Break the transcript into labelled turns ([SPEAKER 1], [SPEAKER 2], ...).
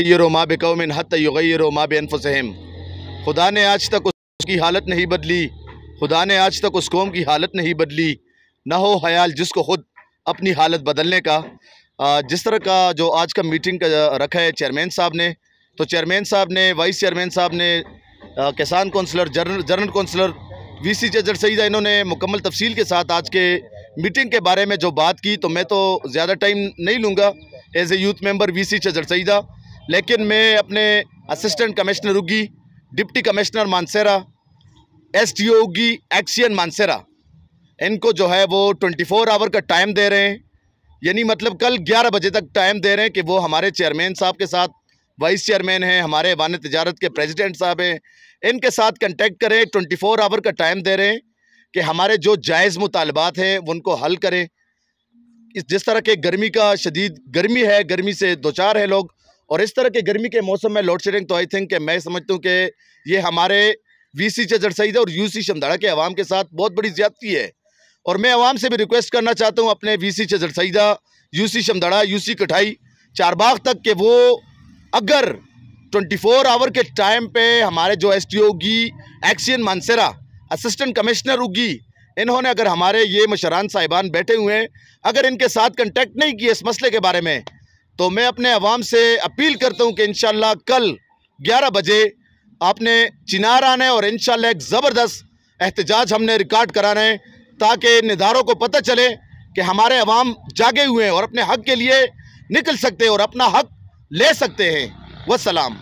[SPEAKER 1] युग़य्यिरु मा बिक़ौमिन हत्ता युग़य्यिरु मा बिअनफुसिहिम। खुदा ने आज तक उसकी हालत नहीं बदली, खुदा ने आज तक उस कौम की हालत नहीं बदली, ना हो ख्याल जिसको ख़ुद अपनी हालत बदलने का। जिस तरह का जो आज का मीटिंग का रखा है चेयरमैन साहब ने, तो चेयरमैन साहब ने, वाइस चेयरमैन साहब ने, किसान कौंसलर, जनरल कौंसलर, वीसी चजर सईदा, इन्होंने मुकम्मल तफसील के साथ आज के मीटिंग के बारे में जो बात की, तो मैं तो ज़्यादा टाइम नहीं लूँगा as a youth member VC चजर सईदा, लेकिन मैं अपने assistant commissioner Oghi, deputy commissioner Mansehra, SDO Oghi, एक्सियन Mansehra, इनको जो है वो 24 आवर का टाइम दे रहे हैं। यानी मतलब कल 11 बजे तक टाइम दे रहे हैं कि वो हमारे चेयरमैन साहब के साथ, वाइस चेयरमैन हैं, हमारे वान तिजारत के प्रेसिडेंट साहब हैं, इनके साथ कंटेक्ट करें। 24 आवर का टाइम दे रहे हैं कि हमारे जो जायज़ मुतालबात हैं उनको हल करें। जिस तरह के गर्मी का शदीद गर्मी है, गर्मी से दो चार है लोग, और इस तरह के गर्मी के मौसम में लोड शेडिंग, तो आई थिंक कि मैं समझता हूँ कि ये हमारे वीसी चजर सईदा और यूसी शमदाड़ा के अवाम के साथ बहुत बड़ी ज़्यादती है। और मैं अवाम से भी रिक्वेस्ट करना चाहता हूँ, अपने वीसी चजर सईदा, यूसी शमदाड़ा, यूसी कटाई, चारबाग तक के वो अगर 24 आवर के टाइम पे हमारे जो SDO Oghi, एक्सियन Mansehra, assistant commissioner उगी, इन्होंने अगर हमारे ये मशरान साहिबान बैठे हुए हैं, अगर इनके साथ कंटेक्ट नहीं किए इस मसले के बारे में, तो मैं अपने अवाम से अपील करता हूँ कि इंशाल्लाह कल 11 बजे आपने चिनार आना है और इंशाल्लाह एक ज़बरदस्त एहतजाज हमने रिकॉर्ड कराना है, ताकि निदारों को पता चले कि हमारे अवाम जागे हुए हैं और अपने हक के लिए निकल सकते हैं और अपना हक ले सकते हैं। वस्सलाम।